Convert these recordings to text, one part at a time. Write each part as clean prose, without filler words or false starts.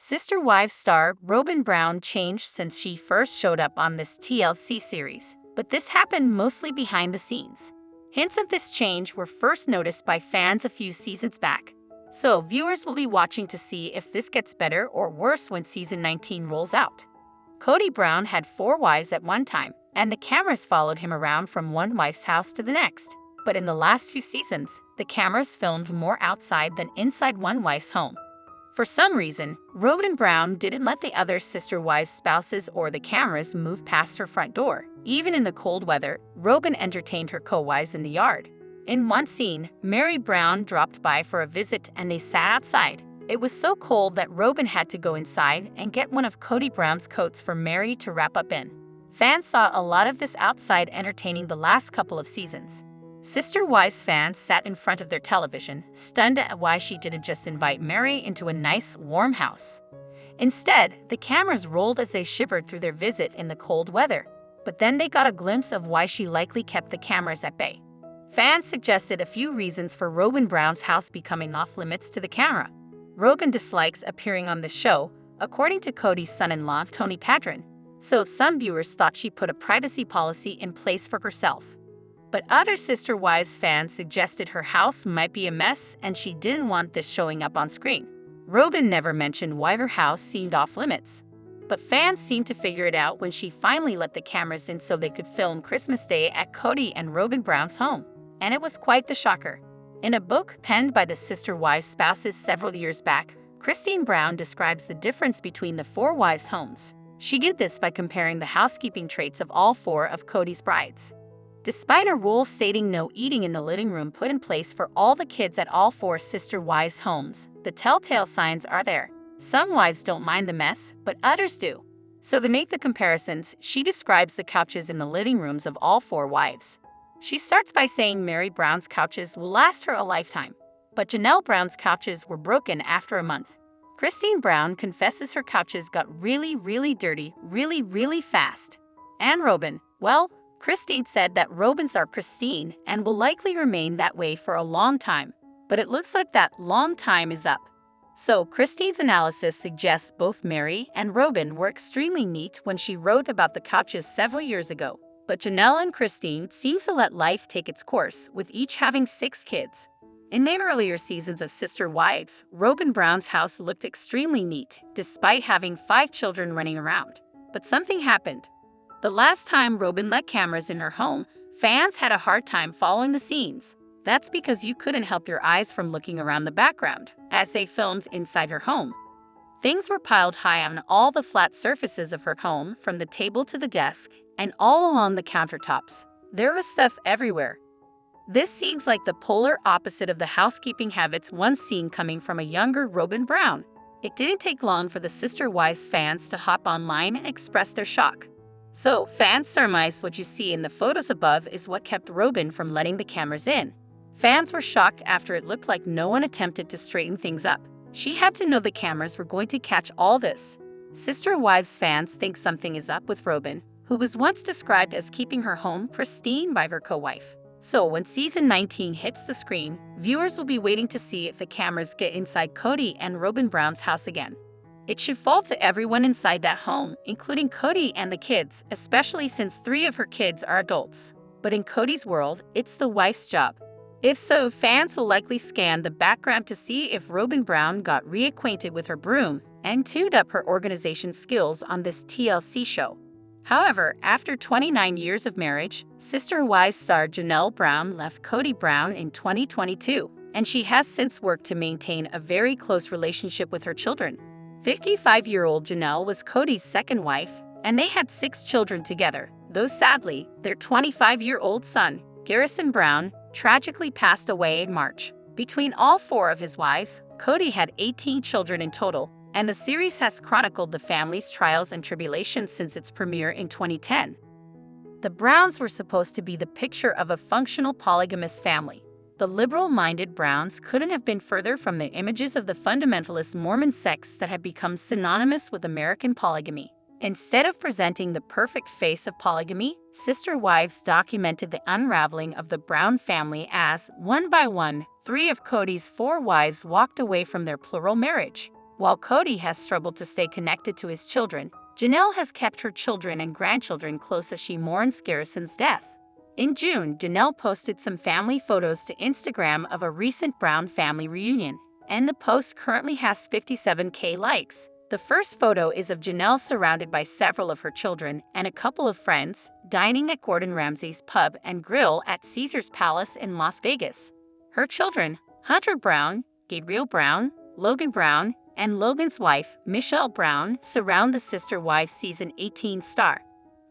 Sister Wives star Robyn Brown changed since she first showed up on this TLC series, but this happened mostly behind the scenes. Hints of this change were first noticed by fans a few seasons back. So viewers will be watching to see if this gets better or worse when season 19 rolls out. Kody Brown had 4 wives at one time, and the cameras followed him around from one wife's house to the next. But in the last few seasons, the cameras filmed more outside than inside one wife's home. For some reason, Robyn Brown didn't let the other sister wives' spouses or the cameras move past her front door. Even in the cold weather, Robyn entertained her co-wives in the yard. In one scene, Mary Brown dropped by for a visit and they sat outside. It was so cold that Robyn had to go inside and get one of Kody Brown's coats for Mary to wrap up in. Fans saw a lot of this outside entertaining the last couple of seasons. Sister Wives fans sat in front of their television, stunned at why she didn't just invite Mary into a nice, warm house. Instead, the cameras rolled as they shivered through their visit in the cold weather. But then they got a glimpse of why she likely kept the cameras at bay. Fans suggested a few reasons for Robyn Brown's house becoming off-limits to the camera. Robyn dislikes appearing on the show, according to Kody's son-in-law, Tony Padron. So some viewers thought she put a privacy policy in place for herself. But other Sister Wives fans suggested her house might be a mess and she didn't want this showing up on screen. Robyn never mentioned why her house seemed off-limits. But fans seemed to figure it out when she finally let the cameras in so they could film Christmas Day at Kody and Robyn Brown's home. And it was quite the shocker. In a book penned by the Sister Wives spouses several years back, Christine Brown describes the difference between the 4 wives' homes. She did this by comparing the housekeeping traits of all 4 of Kody's brides. Despite a rule stating no eating in the living room put in place for all the kids at all 4 Sister Wives' homes, the telltale signs are there. Some wives don't mind the mess, but others do. So to make the comparisons, she describes the couches in the living rooms of all 4 wives. She starts by saying Mary Brown's couches will last her a lifetime, but Janelle Brown's couches were broken after a month. Christine Brown confesses her couches got really dirty really fast. And Robyn, well, Christine said that Robyn's are pristine and will likely remain that way for a long time, but it looks like that long time is up. So Christine's analysis suggests both Mary and Robyn were extremely neat when she wrote about the couches several years ago. But Janelle and Christine seem to let life take its course, with each having 6 kids. In the earlier seasons of Sister Wives, Robyn Brown's house looked extremely neat, despite having 5 children running around. But something happened. The last time Robyn let cameras in her home, fans had a hard time following the scenes. That's because you couldn't help your eyes from looking around the background, as they filmed inside her home. Things were piled high on all the flat surfaces of her home, from the table to the desk, and all along the countertops. There was stuff everywhere. This seems like the polar opposite of the housekeeping habits once seen coming from a younger Robyn Brown. It didn't take long for the Sister Wives fans to hop online and express their shock. So, fans surmise what you see in the photos above is what kept Robyn from letting the cameras in. Fans were shocked after it looked like no one attempted to straighten things up. She had to know the cameras were going to catch all this. Sister Wives fans think something is up with Robyn, who was once described as keeping her home pristine by her co-wife. So when season 19 hits the screen, viewers will be waiting to see if the cameras get inside Kody and Robyn Brown's house again. It should fall to everyone inside that home, including Kody and the kids, especially since 3 of her kids are adults. But in Kody's world, it's the wife's job. If so, fans will likely scan the background to see if Robyn Brown got reacquainted with her broom and tuned up her organization skills on this TLC show. However, after 29 years of marriage, Sister Wives star Janelle Brown left Kody Brown in 2022, and she has since worked to maintain a very close relationship with her children. 55-year-old Janelle was Kody's second wife, and they had 6 children together, though sadly, their 25-year-old son, Garrison Brown, tragically passed away in March. Between all 4 of his wives, Kody had 18 children in total, and the series has chronicled the family's trials and tribulations since its premiere in 2010. The Browns were supposed to be the picture of a functional polygamous family. The liberal-minded Browns couldn't have been further from the images of the fundamentalist Mormon sects that had become synonymous with American polygamy. Instead of presenting the perfect face of polygamy, Sister Wives documented the unraveling of the Brown family as, one by one, 3 of Kody's 4 wives walked away from their plural marriage. While Kody has struggled to stay connected to his children, Janelle has kept her children and grandchildren close as she mourns Garrison's death. In June, Janelle posted some family photos to Instagram of a recent Brown family reunion, and the post currently has 57K likes. The first photo is of Janelle surrounded by several of her children and a couple of friends, dining at Gordon Ramsay's pub and grill at Caesar's Palace in Las Vegas. Her children, Hunter Brown, Gabriel Brown, Logan Brown, and Logan's wife, Michelle Brown, surround the Sister Wives season 18 star.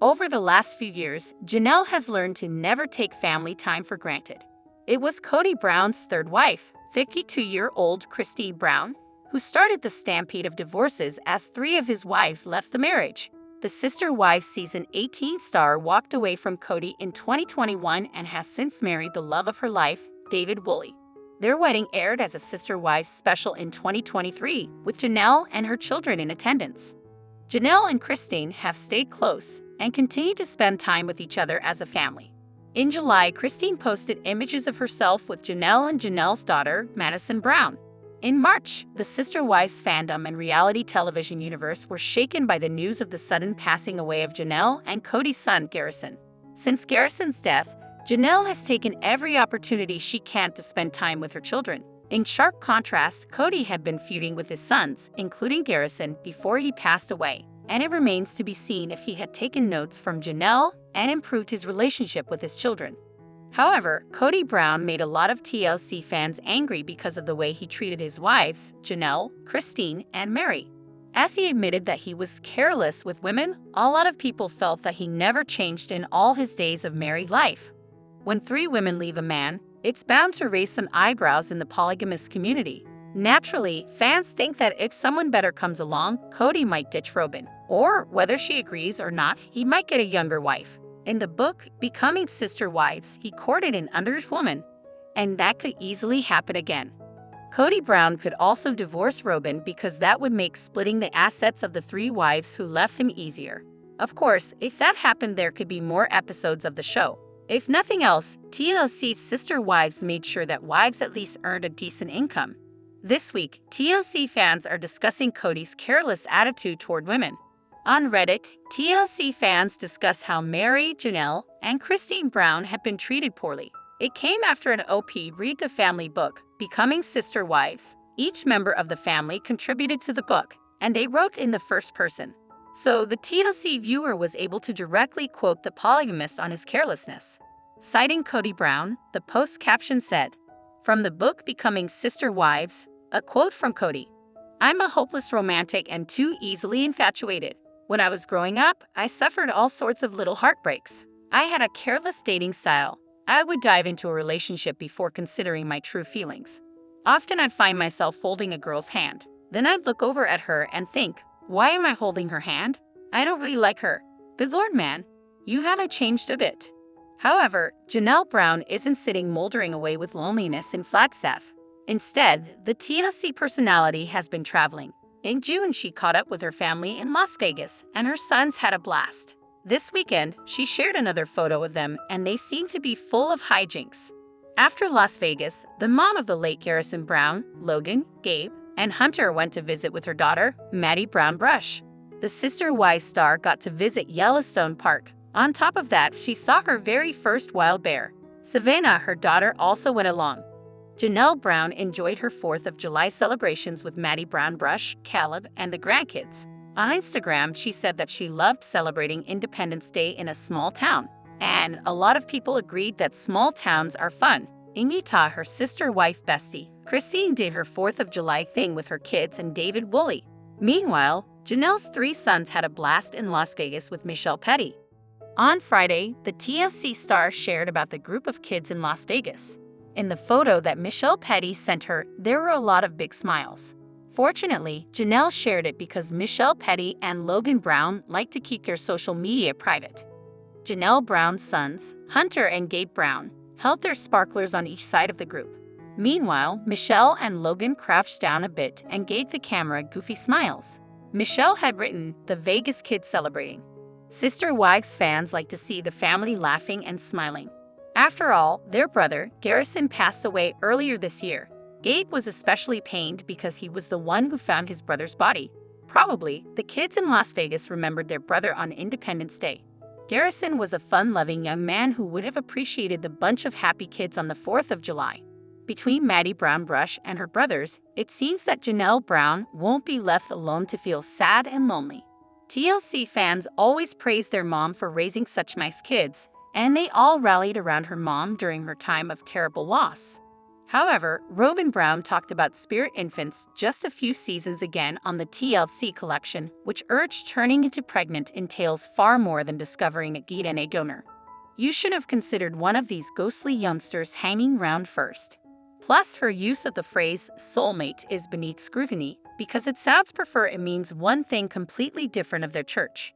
Over the last few years, Janelle has learned to never take family time for granted. It was Kody Brown's third wife, 52-year-old Christine Brown, who started the stampede of divorces as 3 of his wives left the marriage. The Sister Wives season 18 star walked away from Kody in 2021 and has since married the love of her life, David Woolley. Their wedding aired as a Sister Wives special in 2023, with Janelle and her children in attendance. Janelle and Christine have stayed close and continue to spend time with each other as a family. In July, Christine posted images of herself with Janelle and Janelle's daughter, Madison Brown. In March, the Sister Wives fandom and reality television universe were shaken by the news of the sudden passing away of Janelle and Kody's son, Garrison. Since Garrison's death, Janelle has taken every opportunity she can to spend time with her children. In sharp contrast, Kody had been feuding with his sons, including Garrison, before he passed away, and it remains to be seen if he had taken notes from Janelle and improved his relationship with his children. However, Kody Brown made a lot of TLC fans angry because of the way he treated his wives, Janelle, Christine, and Mary. As he admitted that he was careless with women, a lot of people felt that he never changed in all his days of married life. When 3 women leave a man, it's bound to raise some eyebrows in the polygamous community. Naturally, fans think that if someone better comes along, Kody might ditch Robyn, or whether she agrees or not, he might get a younger wife. In the book, Becoming Sister Wives, he courted an underage woman, and that could easily happen again. Kody Brown could also divorce Robyn because that would make splitting the assets of the 3 wives who left him easier. Of course, if that happened, there could be more episodes of the show. If nothing else, TLC's Sister Wives made sure that wives at least earned a decent income. This week, TLC fans are discussing Kody's careless attitude toward women. On Reddit, TLC fans discuss how Mary, Janelle, and Christine Brown have been treated poorly. It came after an OP read the family book, Becoming Sister Wives. Each member of the family contributed to the book, and they wrote in the first person. So the TLC viewer was able to directly quote the polygamist on his carelessness. Citing Kody Brown, the post caption said, "From the book Becoming Sister Wives, a quote from Kody. I'm a hopeless romantic and too easily infatuated. When I was growing up, I suffered all sorts of little heartbreaks. I had a careless dating style. I would dive into a relationship before considering my true feelings. Often I'd find myself holding a girl's hand. Then I'd look over at her and think, why am I holding her hand? I don't really like her. Good Lord, man, you haven't changed a bit." However, Janelle Brown isn't sitting moldering away with loneliness in Flagstaff. Instead, the TLC personality has been traveling. In June, she caught up with her family in Las Vegas, and her sons had a blast. This weekend, she shared another photo of them, and they seem to be full of hijinks. After Las Vegas, the mom of the late Garrison Brown, Logan, Gabe, and Hunter went to visit with her daughter, Maddie Brown Brush. The Sister Wives star got to visit Yellowstone Park. On top of that, she saw her very first wild bear. Savannah, her daughter, also went along. Janelle Brown enjoyed her 4th of July celebrations with Maddie Brown Brush, Caleb, and the grandkids. On Instagram, she said that she loved celebrating Independence Day in a small town. And a lot of people agreed that small towns are fun. In Utah, her sister wife bestie, Christine, did her 4th of July thing with her kids and David Woolley. Meanwhile, Janelle's 3 sons had a blast in Las Vegas with Michelle Petty. On Friday, the TLC star shared about the group of kids in Las Vegas. In the photo that Michelle Petty sent her, there were a lot of big smiles. Fortunately, Janelle shared it because Michelle Petty and Logan Brown like to keep their social media private. Janelle Brown's sons, Hunter and Gabe Brown, held their sparklers on each side of the group. Meanwhile, Michelle and Logan crouched down a bit and gave the camera goofy smiles. Michelle had written, "The Vegas kids celebrating." Sister Wives fans like to see the family laughing and smiling. After all, their brother, Garrison, passed away earlier this year. Gabe was especially pained because he was the one who found his brother's body. Probably, the kids in Las Vegas remembered their brother on Independence Day. Garrison was a fun-loving young man who would have appreciated the bunch of happy kids on the 4th of July. Between Maddie Brown Brush and her brothers, it seems that Janelle Brown won't be left alone to feel sad and lonely. TLC fans always praised their mom for raising such nice kids, and they all rallied around her mom during her time of terrible loss. However, Robyn Brown talked about spirit infants just a few seasons again on the TLC collection, which urged turning into pregnant entails far more than discovering a DNA donor. You should have considered one of these ghostly youngsters hanging round first. Plus, her use of the phrase soulmate is beneath scrutiny because it sounds prefer it means one thing completely different of their church.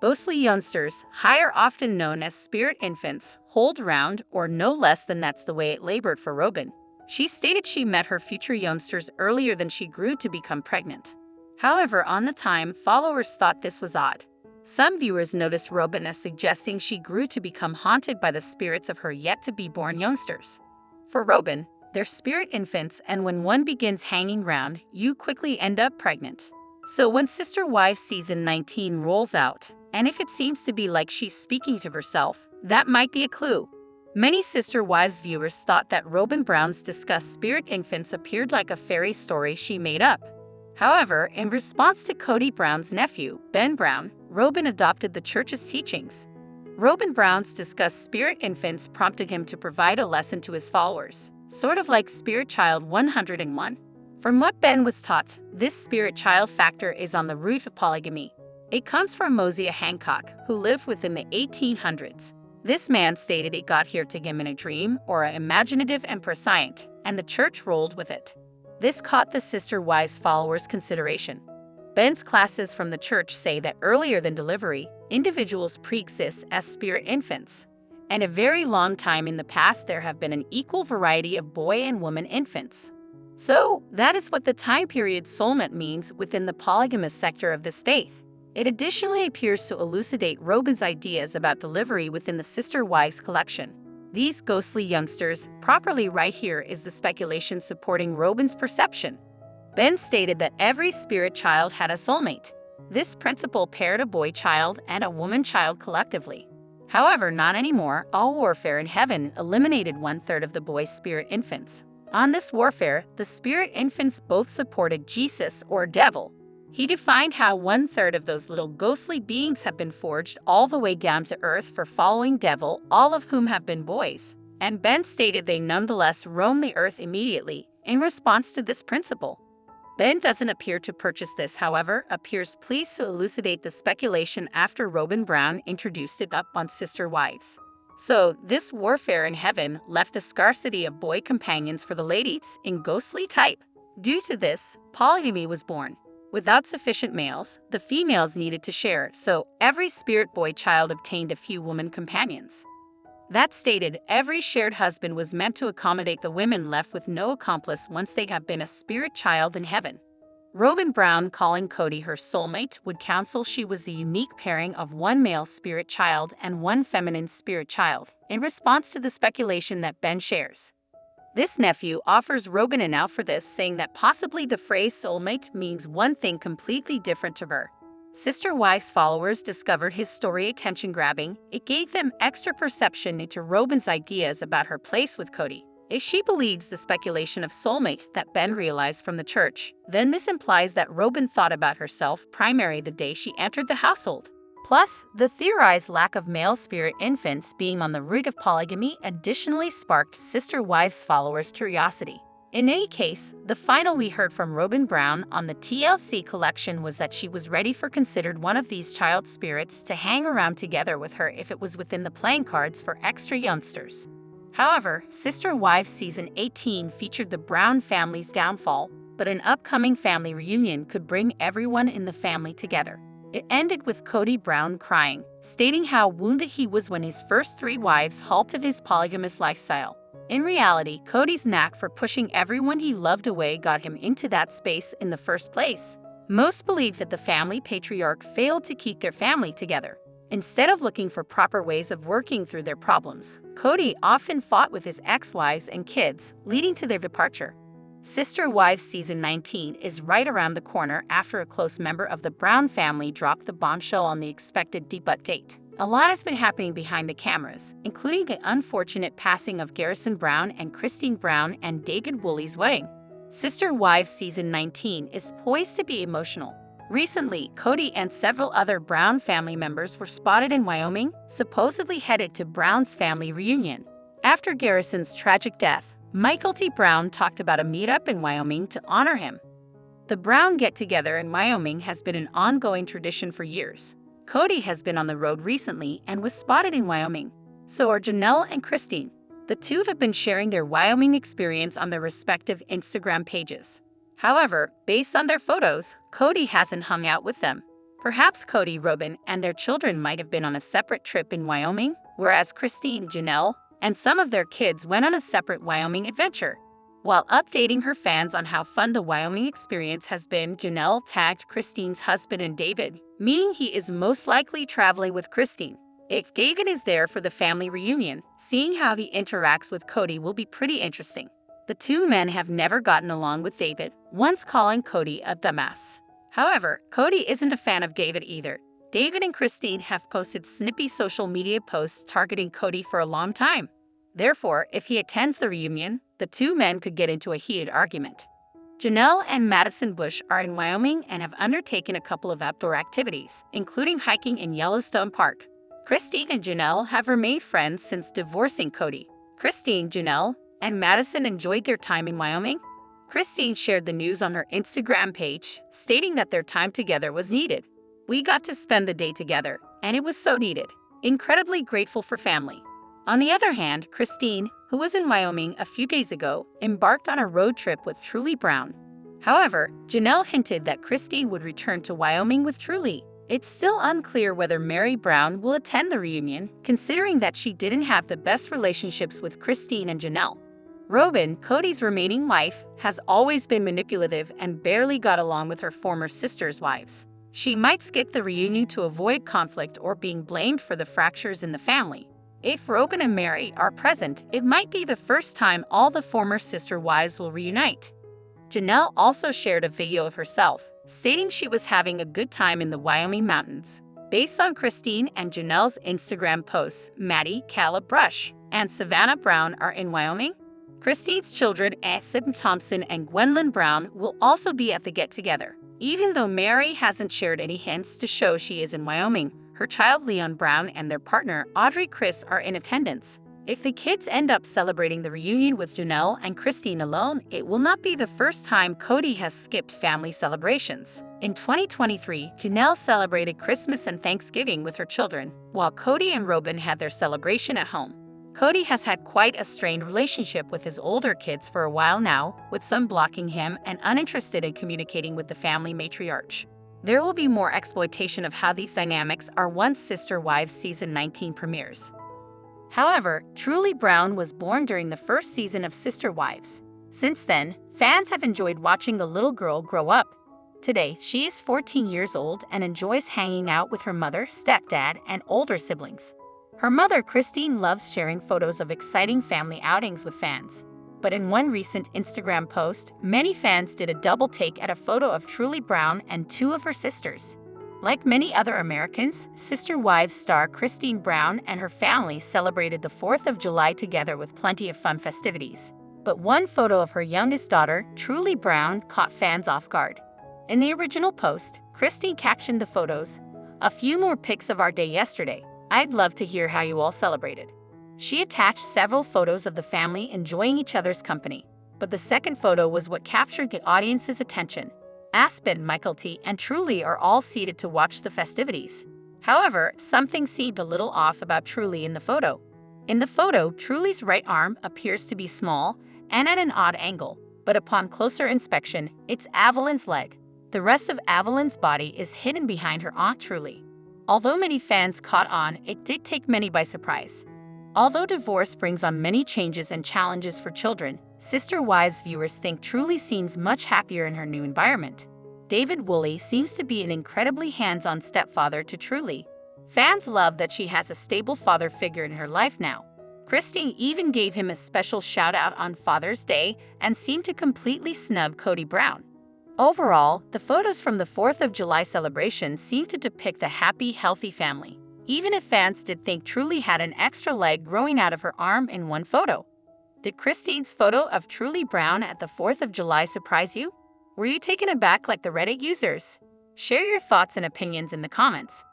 Ghostly youngsters, higher often known as spirit infants, hold around, or no less than that's the way it labored for Robyn. She stated she met her future youngsters earlier than she grew to become pregnant. However, on the time, followers thought this was odd. Some viewers noticed Robyn as suggesting she grew to become haunted by the spirits of her yet-to-be-born youngsters. For Robyn, they're spirit infants, and when one begins hanging round, you quickly end up pregnant. So when Sister Wives Season 19 rolls out, and if it seems to be like she's speaking to herself, that might be a clue. Many Sister Wives viewers thought that Robyn Brown's discussed spirit infants appeared like a fairy story she made up. However, in response to Kody Brown's nephew, Ben Brown, Robyn adopted the church's teachings. Robyn Brown's discussed spirit infants prompted him to provide a lesson to his followers, sort of like Spirit Child 101. From what Ben was taught, this spirit child factor is on the root of polygamy. It comes from Mosiah Hancock, who lived within the 1800s. This man stated it got here to him in a dream or imaginative and prescient, and the church rolled with it. This caught the Sister Wives followers' consideration. Ben's classes from the church say that earlier than delivery, individuals pre-exist as spirit infants, and a very long time in the past there have been an equal variety of boy and woman infants. So, that is what the time period soulmate means within the polygamous sector of this faith. It additionally appears to elucidate Robyn's ideas about delivery within the Sister Wives collection. These ghostly youngsters, properly right here is the speculation supporting Robyn's perception. Ben stated that every spirit child had a soulmate. This principle paired a boy child and a woman child collectively. However, not anymore. All warfare in heaven eliminated 1/3 of the boy's spirit infants. On this warfare, the spirit infants both supported Jesus or devil. He defined how 1/3 of those little ghostly beings have been forged all the way down to earth for following devil, all of whom have been boys. And Ben stated they nonetheless roam the earth immediately in response to this principle. Ben doesn't appear to purchase this, however, appears pleased to elucidate the speculation after Robyn Brown introduced it up on Sister Wives. So, this warfare in heaven left a scarcity of boy companions for the ladies in ghostly type. Due to this, polygamy was born. Without sufficient males, the females needed to share, so every spirit boy child obtained a few woman companions. That stated, every shared husband was meant to accommodate the women left with no accomplice once they have been a spirit child in heaven. Robyn Brown calling Kody her soulmate would counsel she was the unique pairing of one male spirit child and one feminine spirit child, in response to the speculation that Ben shares. This nephew offers Robyn an out for this, saying that possibly the phrase soulmate means one thing completely different to her. Sister Wives followers discovered his story attention-grabbing. It gave them extra perception into Robyn's ideas about her place with Kody. If she believes the speculation of soulmates that Ben realized from the church, then this implies that Robyn thought about herself primarily the day she entered the household. Plus, the theorized lack of male spirit infants being on the root of polygamy additionally sparked Sister Wives followers' curiosity. In any case, the final we heard from Robyn Brown on the TLC collection was that she was ready for considered one of these child spirits to hang around together with her if it was within the playing cards for extra youngsters. However, Sister Wives Season 18 featured the Brown family's downfall, but an upcoming family reunion could bring everyone in the family together. It ended with Kody Brown crying, stating how wounded he was when his first 3 wives halted his polygamous lifestyle. In reality, Kody's knack for pushing everyone he loved away got him into that space in the first place. Most believe that the family patriarch failed to keep their family together. Instead of looking for proper ways of working through their problems, Kody often fought with his ex-wives and kids, leading to their departure. Sister Wives Season 19 is right around the corner after a close member of the Brown family dropped the bombshell on the expected debut date. A lot has been happening behind the cameras, including the unfortunate passing of Garrison Brown and Christine Brown and David Woolley's wedding. Sister Wives Season 19 is poised to be emotional. Recently, Kody and several other Brown family members were spotted in Wyoming, supposedly headed to Brown's family reunion. After Garrison's tragic death, Michael T. Brown talked about a meetup in Wyoming to honor him. The Brown get-together in Wyoming has been an ongoing tradition for years. Kody has been on the road recently and was spotted in Wyoming. So are Janelle and Christine. The two have been sharing their Wyoming experience on their respective Instagram pages. However, based on their photos, Kody hasn't hung out with them. Perhaps Kody, Robyn, and their children might have been on a separate trip in Wyoming, whereas Christine, Janelle, and some of their kids went on a separate Wyoming adventure. While updating her fans on how fun the Wyoming experience has been, Janelle tagged Christine's husband and David, meaning he is most likely traveling with Christine. If David is there for the family reunion, seeing how he interacts with Kody will be pretty interesting. The two men have never gotten along with David, once calling Kody a dumbass. However, Kody isn't a fan of David either. David and Christine have posted snippy social media posts targeting Kody for a long time. Therefore, if he attends the reunion, the two men could get into a heated argument. Janelle and Madison Bush are in Wyoming and have undertaken a couple of outdoor activities, including hiking in Yellowstone Park. Christine and Janelle have remained friends since divorcing Kody. Christine, Janelle, and Madison enjoyed their time in Wyoming. Christine shared the news on her Instagram page, stating that their time together was needed. "We got to spend the day together, and it was so needed. Incredibly grateful for family." On the other hand, Christine, who was in Wyoming a few days ago, embarked on a road trip with Truly Brown. However, Janelle hinted that Christine would return to Wyoming with Truly. It's still unclear whether Mary Brown will attend the reunion, considering that she didn't have the best relationships with Christine and Janelle. Robyn, Kody's remaining wife, has always been manipulative and barely got along with her former sister's wives. She might skip the reunion to avoid conflict or being blamed for the fractures in the family. If Robyn and Mary are present, it might be the first time all the former sister wives will reunite. Janelle also shared a video of herself, stating she was having a good time in the Wyoming mountains. Based on Christine and Janelle's Instagram posts, Maddie, Caleb Brush, and Savannah Brown are in Wyoming. Christine's children, Asim Thompson and Gwendolyn Brown, will also be at the get-together. Even though Mary hasn't shared any hints to show she is in Wyoming, her child Leon Brown and their partner Audrey Chris are in attendance. If the kids end up celebrating the reunion with Janelle and Christine alone, it will not be the first time Kody has skipped family celebrations. In 2023, Janelle celebrated Christmas and Thanksgiving with her children, while Kody and Robyn had their celebration at home. Kody has had quite a strained relationship with his older kids for a while now, with some blocking him and uninterested in communicating with the family matriarch. There will be more exploitation of how these dynamics are once Sister Wives Season 19 premieres. However, Truly Brown was born during the first season of Sister Wives. Since then, fans have enjoyed watching the little girl grow up. Today, she is 14 years old and enjoys hanging out with her mother, stepdad, and older siblings. Her mother, Christine, loves sharing photos of exciting family outings with fans. But in one recent Instagram post, many fans did a double take at a photo of Truly Brown and two of her sisters. Like many other Americans, Sister Wives star Christine Brown and her family celebrated the 4th of July together with plenty of fun festivities. But one photo of her youngest daughter, Truly Brown, caught fans off guard. In the original post, Christine captioned the photos, "A few more pics of our day yesterday. I'd love to hear how you all celebrated." She attached several photos of the family enjoying each other's company. But the second photo was what captured the audience's attention. Aspen, Michael T., and Truly are all seated to watch the festivities. However, something seemed a little off about Truly in the photo. In the photo, Truly's right arm appears to be small and at an odd angle, but upon closer inspection, it's Avalyn's leg. The rest of Avalyn's body is hidden behind her aunt Truly. Although many fans caught on, it did take many by surprise. Although divorce brings on many changes and challenges for children, Sister Wives viewers think Truly seems much happier in her new environment. David Woolley seems to be an incredibly hands-on stepfather to Truly. Fans love that she has a stable father figure in her life now. Christine even gave him a special shout-out on Father's Day and seemed to completely snub Kody Brown. Overall, the photos from the 4th of July celebration seem to depict a happy, healthy family, even if fans did think Truly had an extra leg growing out of her arm in one photo. Did Christine's photo of Truly Brown at the 4th of July surprise you? Were you taken aback like the Reddit users? Share your thoughts and opinions in the comments.